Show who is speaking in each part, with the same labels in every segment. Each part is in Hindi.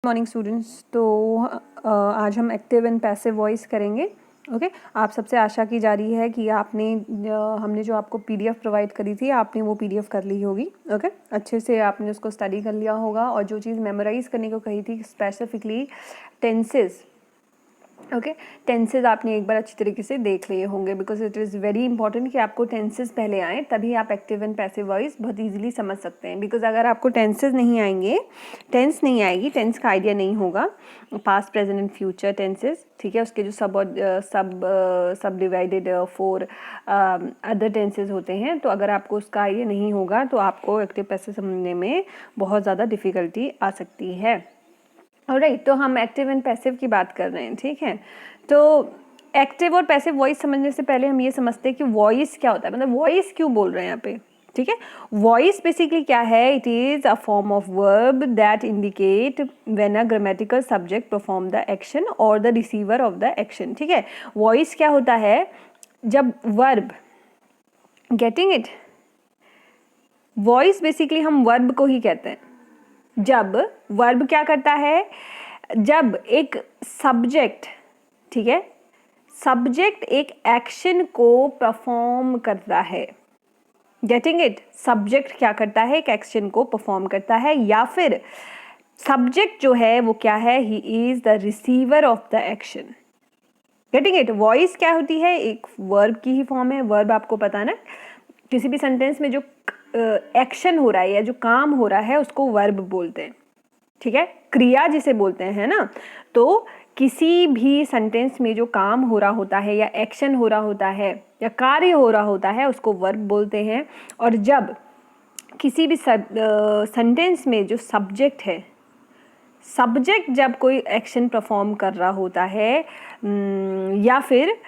Speaker 1: Morning students. तो आज हम एक्टिव एंड पैसिव वॉइस करेंगे। ओके आप सबसे आशा की जा रही है कि आपने हमने जो आपको पीडीएफ प्रोवाइड करी थी आपने वो पीडीएफ कर ली होगी। ओके अच्छे से आपने उसको स्टडी कर लिया होगा और जो चीज़ मेमोराइज करने को कही थी स्पेसिफिकली टेंसेस। ओके टेंसेज आपने एक बार अच्छी तरीके से देख लिए होंगे because it is very important कि आपको टेंसेज पहले आएँ तभी आप एक्टिव एंड पैसिव वॉइस बहुत इजीली समझ सकते हैं। बिकॉज अगर आपको टेंसेज नहीं आएंगे, टेंस नहीं आएगी, टेंस का आइडिया नहीं होगा, past present and future tenses, ठीक है, उसके जो सब डिवाइडेड 4 अदर टेंसेज होते हैं, तो अगर आपको उसका आइडिया नहीं होगा तो आपको एक्टिव पैसिव समझने में बहुत ज़्यादा डिफ़िकल्टी आ सकती है। ऑलराइट, तो हम एक्टिव एंड पैसिव की बात कर रहे हैं, ठीक है। तो एक्टिव और पैसिव वॉइस समझने से पहले हम ये समझते हैं कि वॉइस क्या होता है, मतलब वॉइस क्यों बोल रहे हैं यहाँ पे, ठीक है। वॉइस बेसिकली क्या है? It is a form of verb that indicate when a grammatical subject perform the action और the receiver of the action, ठीक है। वॉइस क्या होता है? जब verb, getting it, voice basically हम वर्ब को ही कहते हैं। जब वर्ब क्या करता है? जब एक सब्जेक्ट, ठीक है, सब्जेक्ट एक एक्शन को परफॉर्म करता है, गेटिंग इट, सब्जेक्ट क्या करता है? एक एक्शन को परफॉर्म करता है, या फिर सब्जेक्ट जो है वो क्या है? He is the receiver of the action, getting it. Voice क्या होती है? एक वर्ब की ही फॉर्म है। वर्ब आपको पता ना, किसी भी सेंटेंस में जो एक्शन हो रहा है या जो काम हो रहा है उसको वर्ब बोलते हैं, ठीक है, क्रिया जिसे बोलते हैं ना। तो किसी भी सेंटेंस में जो काम हो रहा होता है या एक्शन हो रहा होता है या कार्य हो रहा होता है उसको वर्ब बोलते हैं। और जब किसी भी सेंटेंस में जो सब्जेक्ट है, सब्जेक्ट जब कोई एक्शन परफॉर्म कर रहा होता है या फिर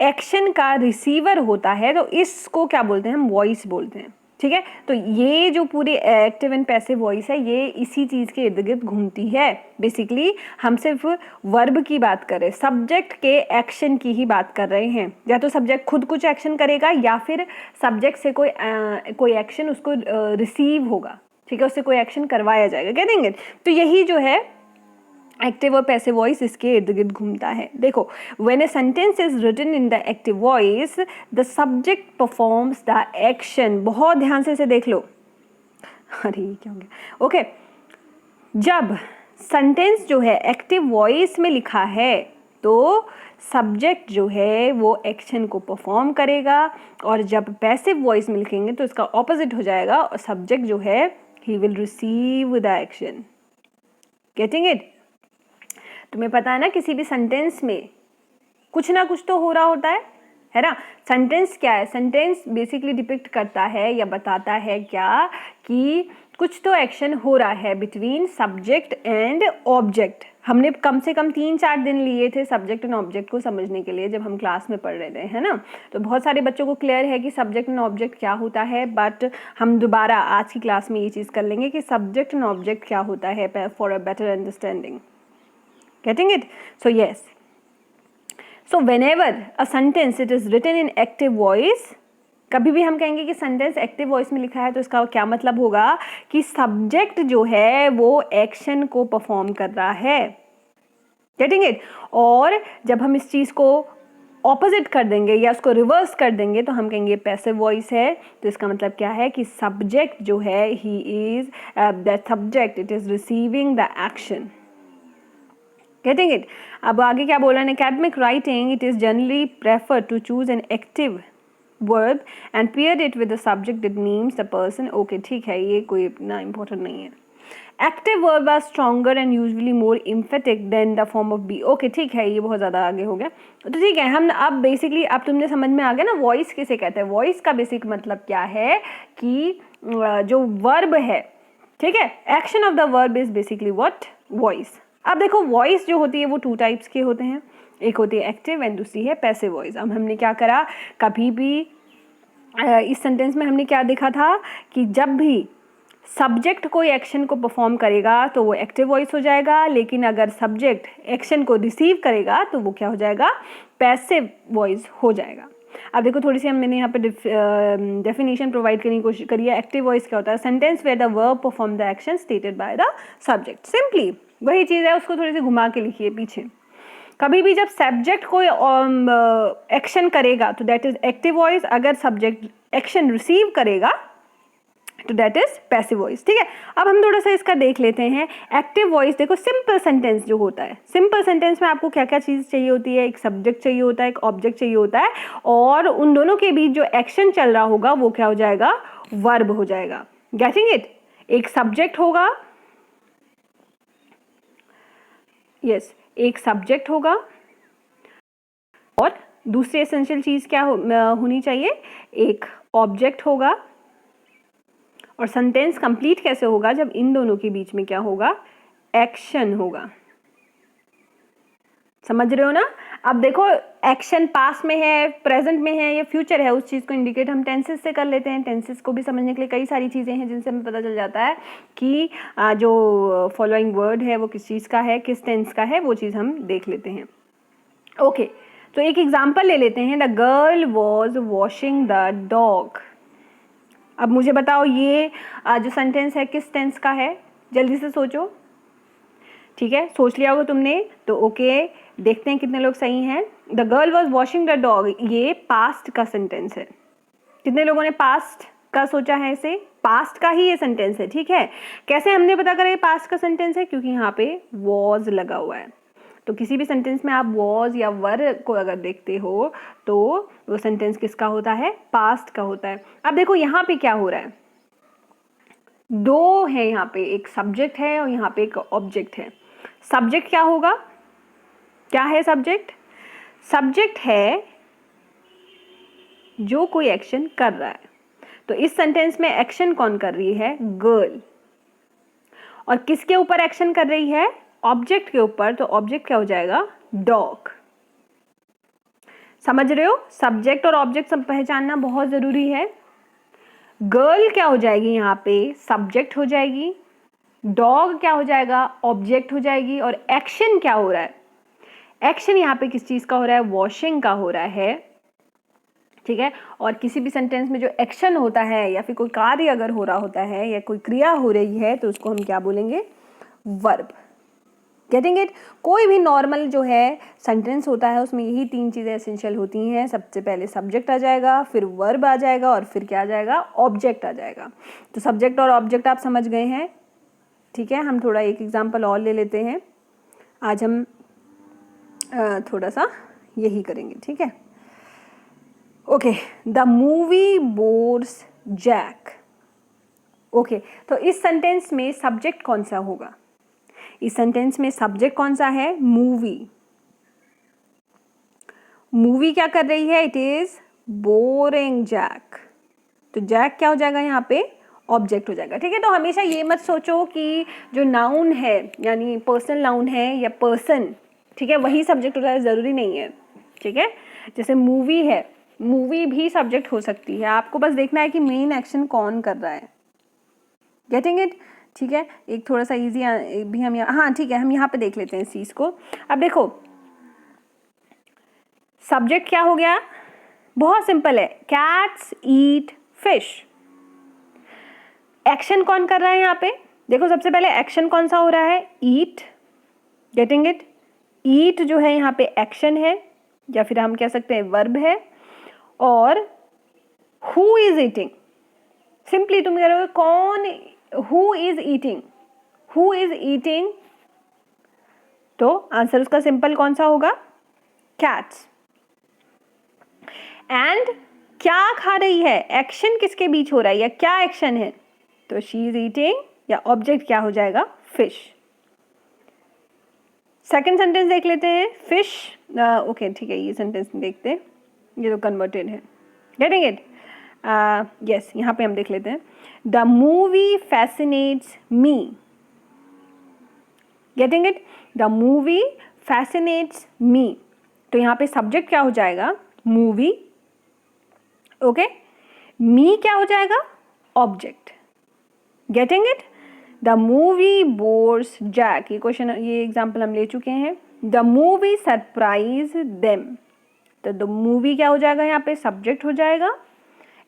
Speaker 1: एक्शन का रिसीवर होता है, तो इसको क्या बोलते हैं? हम वॉइस बोलते हैं, ठीक है। तो ये जो पूरी एक्टिव एंड पैसिव वॉइस है ये इसी चीज़ के इर्द गिर्द घूमती है। बेसिकली हम सिर्फ वर्ब की बात कर रहे हैं, सब्जेक्ट के एक्शन की ही बात कर रहे हैं। या तो सब्जेक्ट खुद कुछ एक्शन करेगा या फिर सब्जेक्ट से कोई एक्शन उसको रिसीव होगा, ठीक है, उससे कोई एक्शन करवाया जाएगा, कह देंगे। तो यही जो है एक्टिव और पैसिव वॉइस इसके इर्द गिर्द घूमता है। देखो, when a sentence is written in the active voice the subject performs the action. बहुत ध्यान से इसे देख लो। अरे क्या हो गया? ओके, जब सेंटेंस जो है एक्टिव वॉइस में लिखा है तो सब्जेक्ट जो है वो एक्शन को परफॉर्म करेगा, और जब पैसिव वॉइस में लिखेंगे तो इसका ऑपोजिट हो जाएगा और सब्जेक्ट जो है he will receive the action, getting it. तुम्हें पता है ना, किसी भी सेंटेंस में कुछ ना कुछ तो हो रहा होता है ना। सेंटेंस क्या है? सेंटेंस बेसिकली डिपिक्ट करता है या बताता है क्या कि कुछ तो एक्शन हो रहा है बिटवीन सब्जेक्ट एंड ऑब्जेक्ट। हमने कम से कम 3-4 दिन लिए थे सब्जेक्ट एंड ऑब्जेक्ट को समझने के लिए जब हम क्लास में पढ़ रहे थे, है ना। तो बहुत सारे बच्चों को क्लियर है कि सब्जेक्ट एंड ऑब्जेक्ट क्या होता है, बट हम दोबारा आज की क्लास में ये चीज़ कर लेंगे कि सब्जेक्ट एंड ऑब्जेक्ट क्या होता है for a better understanding, getting it? So yes, so whenever a sentence it is written in active voice, कभी भी हम कहेंगे कि सेंटेंस एक्टिव वॉइस में लिखा है तो इसका क्या मतलब होगा कि सब्जेक्ट जो है वो एक्शन को परफॉर्म कर रहा है, गेटिंग इट। और जब हम इस चीज़ को ऑपोजिट कर देंगे या उसको रिवर्स कर देंगे तो हम कहेंगे पैसिव वॉइस है। तो इसका मतलब क्या है कि सब्जेक्ट जो है he is that subject it is receiving the action, getting it। अब आगे क्या बोल रहा है? academic writing it is generally prefer to choose an active verb and pair it with the subject that names the person। okay, ठीक है, ये कोई इतना important नहीं है। Active verb are stronger and usually more emphatic than the form of be. Okay ठीक है, ये बहुत ज़्यादा आगे हो गया। तो ठीक है, हम अब बेसिकली अब तुमने समझ में आ गया ना वॉइस किसे कहते हैं। वॉइस का बेसिक मतलब क्या है कि जो वर्ब है, ठीक है, action of the verb is basically what? Voice. अब देखो, वॉइस जो होती है वो 2 टाइप्स के होते हैं, एक होती है एक्टिव एंड दूसरी है पैसिव वॉइस। अब हमने क्या करा, कभी भी इस सेंटेंस में हमने क्या देखा था कि जब भी सब्जेक्ट कोई एक्शन को परफॉर्म करेगा तो वो एक्टिव वॉइस हो जाएगा, लेकिन अगर सब्जेक्ट एक्शन को रिसीव करेगा तो वो क्या हो जाएगा? पैसिव वॉइस हो जाएगा। अब देखो थोड़ी सी मैंने यहाँ पे डेफिनेशन प्रोवाइड करने की कोशिश करी है। एक्टिव वॉइस क्या होता है? Sentence where the verb perform the action stated by the subject. Simply वही चीज़ है, उसको थोड़ी सी घुमा के लिखिए पीछे। कभी भी जब सब्जेक्ट कोई एक्शन करेगा तो दैट इज एक्टिव वॉइस, अगर सब्जेक्ट एक्शन रिसीव करेगा तो दैट इज पैसिव वॉइस। ठीक है, अब हम थोड़ा सा इसका देख लेते हैं। एक्टिव वॉइस देखो, सिंपल सेंटेंस जो होता है, सिंपल सेंटेंस में आपको क्या क्या चीज़ चाहिए होती है? एक सब्जेक्ट चाहिए होता है, एक ऑब्जेक्ट चाहिए होता है, और उन दोनों के बीच जो एक्शन चल रहा होगा वो क्या हो जाएगा? वर्ब हो जाएगा। Getting it? एक सब्जेक्ट होगा, यस एक सब्जेक्ट होगा, और दूसरी एसेंशियल चीज़ क्या होनी चाहिए? एक ऑब्जेक्ट होगा। और सेंटेंस कंप्लीट कैसे होगा? जब इन दोनों के बीच में क्या होगा? एक्शन होगा। समझ रहे हो ना? अब देखो एक्शन पास्ट में है, प्रेजेंट में है या फ्यूचर है, उस चीज़ को इंडिकेट हम टेंसेस से कर लेते हैं। टेंसेस को भी समझने के लिए कई सारी चीज़ें हैं जिनसे हमें पता चल जाता है कि जो फॉलोइंग वर्ड है वो किस चीज़ का है, किस टेंस का है, वो चीज़ हम देख लेते हैं। ओके, तो एक एग्जाम्पल ले लेते हैं। The girl was washing the dog. अब मुझे बताओ ये जो सेंटेंस है किस टेंस का है? जल्दी से सोचो। ठीक है, सोच लिया होगा तुमने तो ओके, देखते हैं कितने लोग सही हैं। The girl was washing the dog, ये पास्ट का सेंटेंस है। कितने लोगों ने पास्ट का सोचा है? इसे पास्ट का ही ये सेंटेंस है। ठीक है, कैसे हमने पता करा ये पास्ट का सेंटेंस है? क्योंकि यहाँ पे वॉज लगा हुआ है। तो किसी भी सेंटेंस में आप वॉज या वर को अगर देखते हो तो वो सेंटेंस किसका होता है? पास्ट का होता है। अब देखो यहाँ पे क्या हो रहा है, दो है यहाँ पे, एक सब्जेक्ट है और यहाँ पे एक ऑब्जेक्ट है। सब्जेक्ट क्या होगा? क्या है सब्जेक्ट? सब्जेक्ट है जो कोई एक्शन कर रहा है। तो इस सेंटेंस में एक्शन कौन कर रही है? गर्ल। और किसके ऊपर एक्शन कर रही है? ऑब्जेक्ट के ऊपर। तो ऑब्जेक्ट क्या हो जाएगा? डॉग। समझ रहे हो? सब्जेक्ट और ऑब्जेक्ट सब पहचानना बहुत जरूरी है। गर्ल क्या हो जाएगी यहाँ पे? सब्जेक्ट हो जाएगी। डॉग क्या हो जाएगा? ऑब्जेक्ट हो जाएगी। और एक्शन क्या हो रहा है? एक्शन यहाँ पे किस चीज का हो रहा है? वॉशिंग का हो रहा है। ठीक है, और किसी भी सेंटेंस में जो एक्शन होता है या फिर कोई कार्य अगर हो रहा होता है या कोई क्रिया हो रही है तो उसको हम क्या बोलेंगे? वर्ब। Getting it? कोई भी नॉर्मल जो है सेंटेंस होता है उसमें यही तीन चीज़ें एसेंशियल होती हैं। सबसे पहले सब्जेक्ट आ जाएगा, फिर वर्ब आ जाएगा, और फिर क्या आ जाएगा? ऑब्जेक्ट आ जाएगा। तो सब्जेक्ट और ऑब्जेक्ट आप समझ गए हैं। ठीक है, हम थोड़ा एक एग्जांपल और ले लेते हैं। आज हम थोड़ा सा यही करेंगे। ठीक है, okay. The movie bores Jack. Okay, तो इस सेंटेंस में सब्जेक्ट कौन सा होगा? इस सेंटेंस में सब्जेक्ट कौन सा है? मूवी। मूवी क्या कर रही है? It is boring Jack. तो जैक क्या हो जाएगा यहाँ पे? ऑब्जेक्ट हो जाएगा। ठीक है, तो हमेशा ये मत सोचो कि जो नाउन है यानी पर्सनल नाउन है या पर्सन, ठीक है, वही सब्जेक्ट होता है, जरूरी नहीं है। ठीक है, जैसे मूवी है, मूवी भी सब्जेक्ट हो सकती है। आपको बस देखना है कि मेन एक्शन कौन कर रहा है। Getting it? ठीक है, एक थोड़ा सा इजी भी हम यहाँ, हाँ ठीक है, हम यहाँ पे देख लेते हैं इस चीज को। अब देखो सब्जेक्ट क्या हो गया? बहुत सिंपल है, कैट्स ईट फिश। एक्शन कौन कर रहा है यहाँ पे? देखो सबसे पहले एक्शन कौन सा हो रहा है? ईट। Getting it? ईट जो है यहाँ पे एक्शन है, या फिर हम कह सकते हैं वर्ब है। और हु इज ईटिंग? सिंपली तुम कह रहे हो कौन, who is eating? Who is eating? तो आंसर उसका सिंपल कौन सा होगा? कैट्स। एंड क्या खा रही है? एक्शन किसके बीच हो रहा है या क्या एक्शन है? तो शी इज ईटिंग, या ऑब्जेक्ट क्या हो जाएगा? फिश। सेकंड सेंटेंस देख लेते हैं। फिश, ओके ठीक है, ये सेंटेंस देखते हैं, ये तो कन्वर्टेड है। Getting it? यस, यहाँ पे हम देख लेते हैं। The movie fascinates me. Getting it? The movie fascinates me. तो यहाँ पे सब्जेक्ट क्या हो जाएगा? मूवी। ओके, मी क्या हो जाएगा? Object. Getting it? The movie bores Jack. ये क्वेश्चन, ये एग्जाम्पल हम ले चुके हैं। The movie surprise them. तो द मूवी क्या हो जाएगा यहाँ पे, सब्जेक्ट हो जाएगा,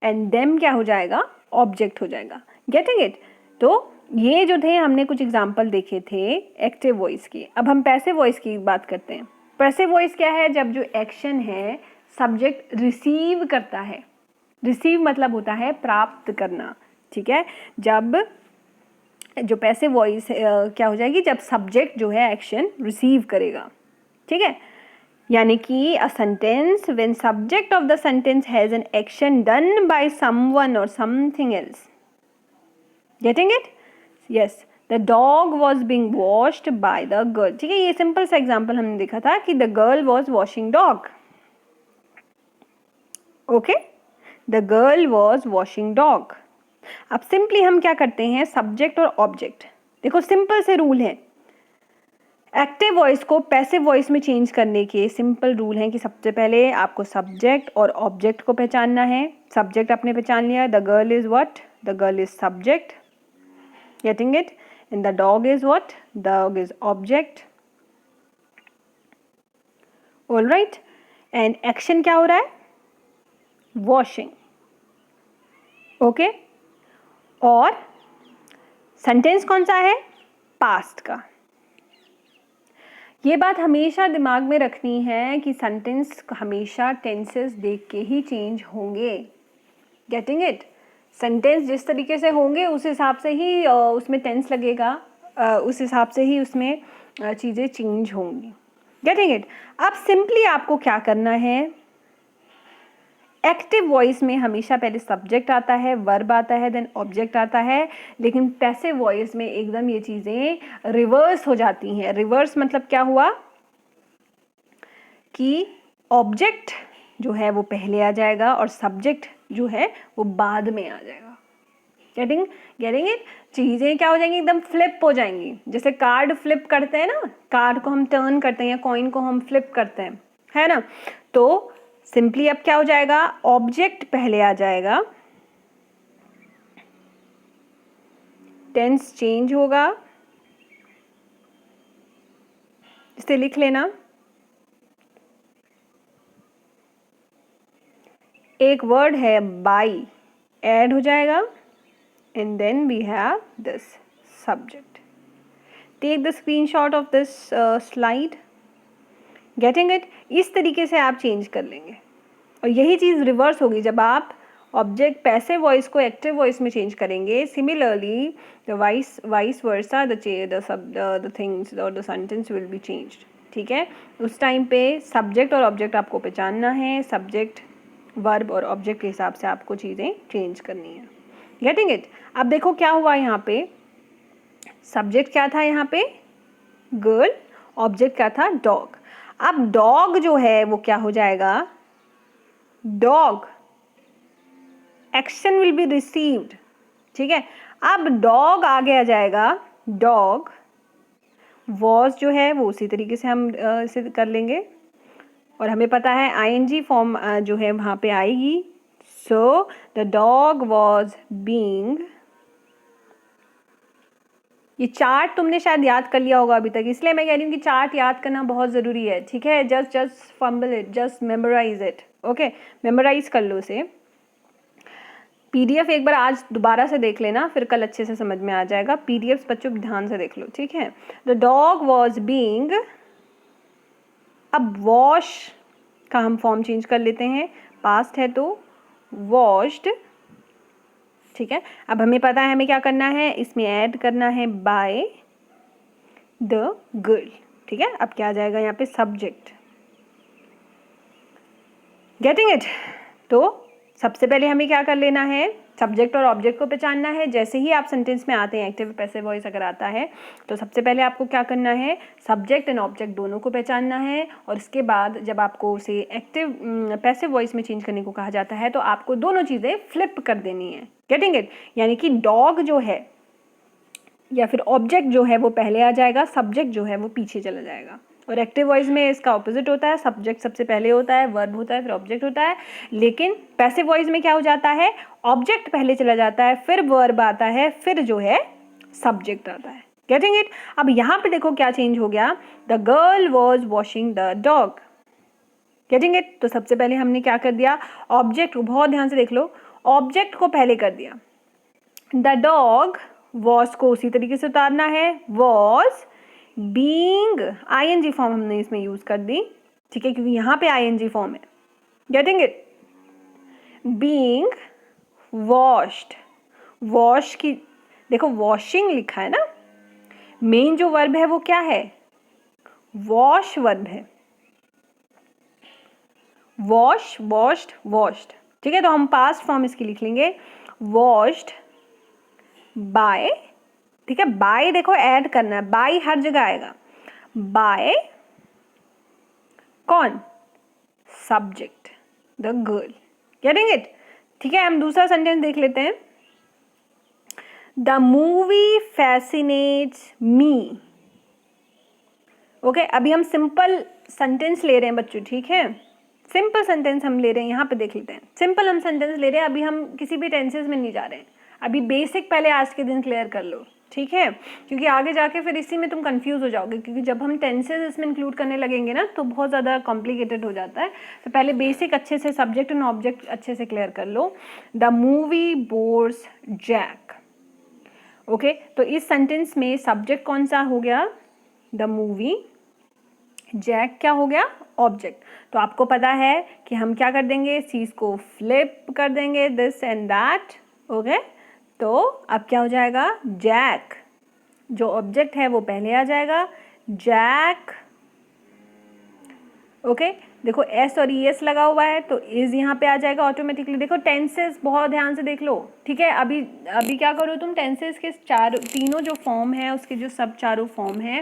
Speaker 1: एंड देम क्या हो जाएगा, ऑब्जेक्ट हो जाएगा। Getting it? तो ये जो थे हमने कुछ एग्जाम्पल देखे थे एक्टिव वॉइस की। अब हम पैसिव वॉइस की बात करते हैं। पैसिव वॉइस क्या है, जब जो एक्शन है सब्जेक्ट रिसीव करता है। रिसीव मतलब होता है प्राप्त करना, ठीक है। जब जो पैसिव वॉइस क्या हो जाएगी, जब सब्जेक्ट जो है एक्शन रिसीव करेगा, ठीक है। यानी कि a sentence when subject of the sentence has an action done by someone और something else. Getting it? Yes, the dog was being washed by the girl, ठीक है। ये सिंपल सा एग्जाम्पल हमने देखा था कि the girl was washing dog. Okay, the girl was washing dog. अब सिंपली हम क्या करते हैं, सब्जेक्ट और ऑब्जेक्ट, देखो सिंपल से रूल है। एक्टिव वॉइस को पैसिव वॉइस में चेंज करने के सिंपल रूल हैं कि सबसे पहले आपको सब्जेक्ट और ऑब्जेक्ट को पहचानना है। सब्जेक्ट आपने पहचान लिया, the girl is what, the girl is subject, getting it, and the dog is what, dog is object. Alright, and action क्या हो रहा है, वॉशिंग। ओके, और सेंटेंस कौन सा है, पास्ट का। ये बात हमेशा दिमाग में रखनी है कि सेंटेंस हमेशा टेंसेस देख के ही चेंज होंगे। Getting it? सेंटेंस जिस तरीके से होंगे उस हिसाब से ही उसमें टेंस लगेगा, उस हिसाब से ही उसमें चीज़ें चेंज होंगी। Getting it? अब सिंपली आपको क्या करना है, एक्टिव वॉइस में हमेशा पहले सब्जेक्ट आता है, वर्ब आता है, देन ऑब्जेक्ट आता है। लेकिन पैसिव वॉइस में एकदम ये चीज़ें रिवर्स हो जाती हैं। रिवर्स मतलब क्या हुआ कि ऑब्जेक्ट जो है वो पहले आ जाएगा और सब्जेक्ट जो है वो बाद में आ जाएगा। Getting it? चीज़ें क्या हो जाएंगी, एकदम फ्लिप हो जाएंगी। जैसे कार्ड फ्लिप करते हैं ना, कार्ड को हम टर्न करते हैं या कॉइन को हम फ्लिप करते हैं, है ना। तो सिंपली अब क्या हो जाएगा, ऑब्जेक्ट पहले आ जाएगा, टेंस चेंज होगा। इसे लिख लेना, एक वर्ड है बाई, ऐड हो जाएगा, and then we have this subject. Take the screenshot of this slide. Getting it? इस तरीके से आप चेंज कर लेंगे और यही चीज़ रिवर्स होगी जब आप ऑब्जेक्ट पैसिव वॉइस को एक्टिव वॉइस में चेंज करेंगे। Similarly the vice versa the things और the sentence will be changed, ठीक है। उस टाइम पे सब्जेक्ट और ऑब्जेक्ट आपको पहचानना है, सब्जेक्ट वर्ब और ऑब्जेक्ट के हिसाब से आपको चीज़ें चेंज करनी है। Getting it? अब देखो क्या हुआ यहाँ पे, सब्जेक्ट क्या था यहाँ पे, गर्ल, ऑब्जेक्ट क्या था, डॉग। अब डॉग जो है वो क्या हो जाएगा, dog action will be received, ठीक है। अब डॉग आगे आ जाएगा, डॉग वॉज जो है वो उसी तरीके से हम इसे कर लेंगे और हमें पता है आईएनजी फॉर्म जो है वहाँ पे आएगी। So the dog was being, ये चार्ट तुमने शायद याद कर लिया होगा अभी तक, इसलिए मैं कह रही हूँ कि चार्ट याद करना बहुत ज़रूरी है, ठीक है। Just fumble it, just memorise it, okay. Memorise कर लो इसे। पीडीएफ एक बार आज दोबारा से देख लेना, फिर कल अच्छे से समझ में आ जाएगा। पीडीएफ बच्चों ध्यान से देख लो, ठीक है। द डॉग वॉज बीइंग, अब वॉश का हम फॉर्म चेंज कर लेते हैं, पास्ट है तो वॉश्ड, ठीक है। अब हमें पता है हमें क्या करना है, इसमें ऐड करना है बाय द गर्ल, ठीक है। अब क्या आ जाएगा यहाँ पे, सब्जेक्ट। Getting it? तो सबसे पहले हमें क्या कर लेना है, सब्जेक्ट और ऑब्जेक्ट को पहचानना है। जैसे ही आप सेंटेंस में आते हैं, एक्टिव पैसिव वॉइस अगर आता है तो सबसे पहले आपको क्या करना है, सब्जेक्ट एंड ऑब्जेक्ट दोनों को पहचानना है। और इसके बाद जब आपको उसे एक्टिव पैसिव वॉइस में चेंज करने को कहा जाता है तो आपको दोनों चीज़ें फ्लिप कर देनी है। Getting it? यानी कि डॉग जो है या फिर ऑब्जेक्ट जो है वो पहले आ जाएगा, सब्जेक्ट जो है वो पीछे चला जाएगा। और एक्टिव वॉइस में इसका ऑपोजिट होता है, सब्जेक्ट सबसे पहले होता है, वर्ब होता है, फिर ऑब्जेक्ट होता है। लेकिन पैसिव वॉइस में क्या हो जाता है, ऑब्जेक्ट पहले चला जाता है, फिर वर्ब आता है, फिर जो है सब्जेक्ट आता है। Getting it? अब यहाँ पे देखो क्या चेंज हो गया, the girl was washing the dog. Getting it? तो सबसे पहले हमने क्या कर दिया, ऑब्जेक्ट को, बहुत ध्यान से देख लो, ऑब्जेक्ट को पहले कर दिया। द डॉग वॉज को उसी तरीके से उतारना है, वॉज बीइंग, आईएनजी फॉर्म हमने इसमें यूज कर दी, ठीक है, क्योंकि यहाँ पे आईएनजी फॉर्म है। Getting it? Being washed, wash की देखो वॉशिंग लिखा है ना, मेन जो वर्ब है वो क्या है, वॉश वर्ब है, वॉश, वॉश्ड, वॉश्ड, ठीक है। तो हम पास्ट फॉर्म इसकी लिख लेंगे, वॉश्ड बाय, ठीक है, बाय देखो ऐड करना है, बाय हर जगह आएगा, बाय कौन, subject, the girl. Getting it? ठीक है, हम दूसरा सेंटेंस देख लेते हैं। The movie fascinates me. Okay, अभी हम सिंपल सेंटेंस ले रहे हैं बच्चों, ठीक है, सिंपल सेंटेंस हम ले रहे हैं, यहाँ पे देख लेते हैं, सिंपल हम सेंटेंस ले रहे हैं, अभी हम किसी भी टेंसेस में नहीं जा रहे हैं, अभी बेसिक पहले आज के दिन क्लियर कर लो, ठीक है, क्योंकि आगे जाके फिर इसी में तुम कंफ्यूज हो जाओगे, क्योंकि जब हम टेंसेस इसमें इंक्लूड करने लगेंगे ना तो बहुत ज़्यादा कॉम्प्लिकेटेड हो जाता है। तो पहले बेसिक अच्छे से सब्जेक्ट एंड ऑब्जेक्ट अच्छे से क्लियर कर लो। The movie bores Jack. Okay, तो इस सेंटेंस में सब्जेक्ट कौन सा हो गया, द मूवी, जैक क्या हो गया, ऑब्जेक्ट। तो आपको पता है कि हम क्या कर देंगे, इस चीज को फ्लिप कर देंगे, दिस एंड दैट। ओके, तो अब क्या हो जाएगा, जैक जो ऑब्जेक्ट है वो पहले आ जाएगा, जैक। ओके, देखो एस और ई एस लगा हुआ है तो इज यहाँ पे आ जाएगा ऑटोमेटिकली। देखो टेंसेस बहुत ध्यान से देख लो, ठीक है। अभी अभी क्या करो तुम, टेंसेस के तीनों जो फॉर्म है उसके जो सब चारों फॉर्म है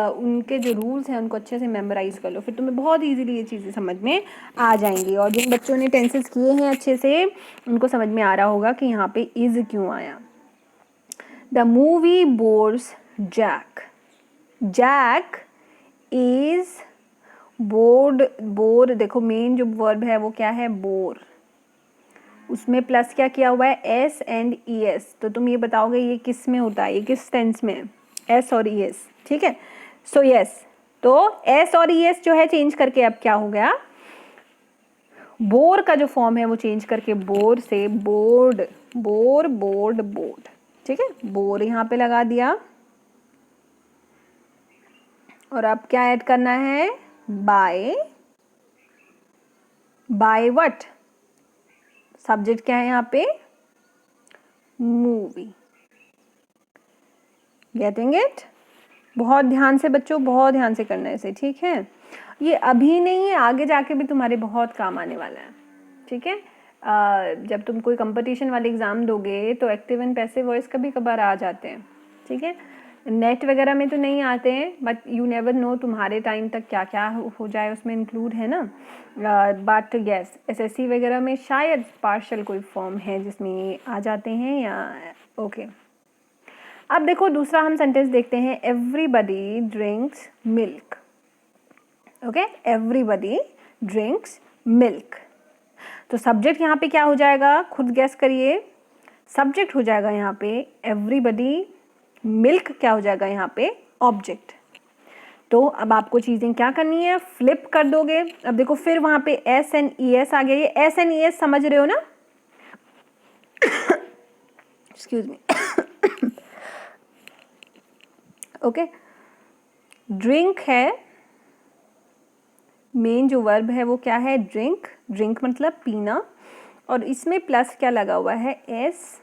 Speaker 1: उनके जो रूल्स हैं उनको अच्छे से मेमोराइज कर लो, फिर तुम्हें बहुत इजीली ये चीज़ें समझ में आ जाएंगी। और जिन बच्चों ने टेंसेस किए हैं अच्छे से उनको समझ में आ रहा होगा कि यहाँ पे इज क्यों आया। The movie bores Jack, Jack is bored, bore देखो मेन जो वर्ब है वो क्या है, बोर, उसमें प्लस क्या किया हुआ है, एस एंड ई एस। तो तुम ये बताओगे ये किस में होता है, ये किस टेंस में, एस और ई एस, ठीक है। सो यस, तो एस और ई एस जो है चेंज करके अब क्या हो गया, बोर का जो फॉर्म है वो चेंज करके बोर से बोर्ड, बोर, बोर्ड, बोर्ड, ठीक है, बोर यहाँ पे लगा दिया। और अब क्या ऐड करना है, बाय, बाय व्हाट, सब्जेक्ट क्या है यहाँ पे, मूवी। Getting it? बहुत ध्यान से बच्चों, बहुत ध्यान से करना है इसे, ठीक है। ये अभी नहीं है, आगे जाके भी तुम्हारे बहुत काम आने वाला है, ठीक है। जब तुम कोई कंपटीशन वाले एग्ज़ाम दोगे तो एक्टिव एंड पैसिव वॉइस कभी कभार आ जाते हैं, ठीक है, नेट वगैरह में तो नहीं आते हैं, बट यू नेवर नो तुम्हारे टाइम तक क्या क्या हो जाए उसमें इंक्लूड है ना। बट यस, एसएससी वगैरह में शायद पार्शल कोई फॉर्म है जिसमें ये आ जाते हैं या ओके। अब देखो दूसरा हम सेंटेंस देखते हैं, everybody drinks milk. Okay, everybody drinks milk. तो सब्जेक्ट यहाँ पे क्या हो जाएगा, खुद गैस करिए, सब्जेक्ट हो जाएगा यहाँ पे एवरीबडी, मिल्क क्या हो जाएगा यहाँ पे, ऑब्जेक्ट। तो अब आपको चीज़ें क्या करनी है, फ्लिप कर दोगे। अब देखो फिर वहाँ पे एस एंड ई एस आ गया, ये एस एंड ई एस समझ रहे हो ना, एक्सक्यूज मी। ओके, ड्रिंक है, मेन जो वर्ब है वो क्या है, ड्रिंक, ड्रिंक मतलब पीना, और इसमें प्लस क्या लगा हुआ है, S.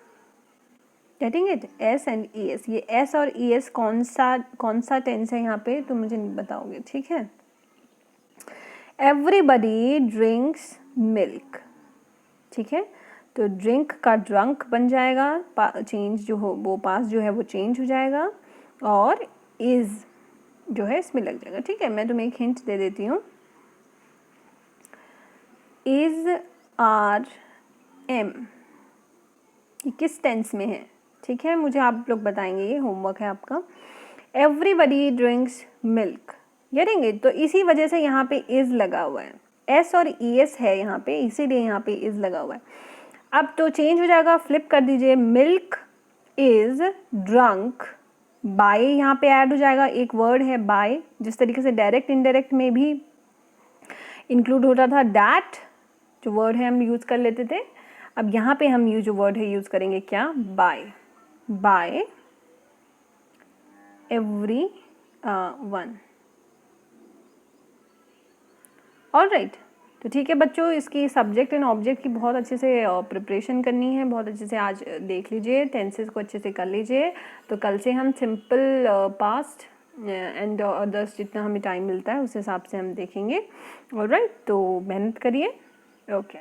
Speaker 1: Getting it, S and E S. ये एस और ई एस कौन सा टेंस है यहाँ पे तो मुझे नहीं बताओगे, ठीक है। एवरीबडी ड्रिंक्स मिल्क, ठीक है, तो ड्रिंक का ड्रंक बन जाएगा, चेंज जो हो वो पास जो है वो चेंज हो जाएगा, और इज जो है इसमें लग जाएगा, ठीक है। मैं तुम्हें एक हिंट दे देती हूँ, इज आर एम ये किस टेंस में है, ठीक है, मुझे आप लोग बताएंगे, ये होमवर्क है आपका। Everybody drinks milk, getting it? तो इसी वजह से यहाँ पे इज लगा हुआ है, एस और ई एस है यहाँ पे, इसीलिए यहाँ पे इज लगा हुआ है। अब तो चेंज हो जाएगा, फ्लिप कर दीजिए, मिल्क इज ड्रंक बाय, यहाँ पे ऐड हो जाएगा, एक वर्ड है बाय, जिस तरीके से डायरेक्ट इनडायरेक्ट में भी इंक्लूड होता था डैट, जो वर्ड है हम यूज़ कर लेते थे। अब यहाँ पे हम जो वर्ड है यूज़ करेंगे क्या, bye, bye everyone. Alright, तो ठीक है बच्चों, इसकी सब्जेक्ट एंड ऑब्जेक्ट की बहुत अच्छे से प्रिपरेशन करनी है, बहुत अच्छे से आज देख लीजिए, टेंसेस को अच्छे से कर लीजिए। तो कल से हम सिंपल पास्ट एंड अदर्स जितना हमें टाइम मिलता है उस हिसाब से हम देखेंगे। ऑलराइट, तो मेहनत करिए। ओके।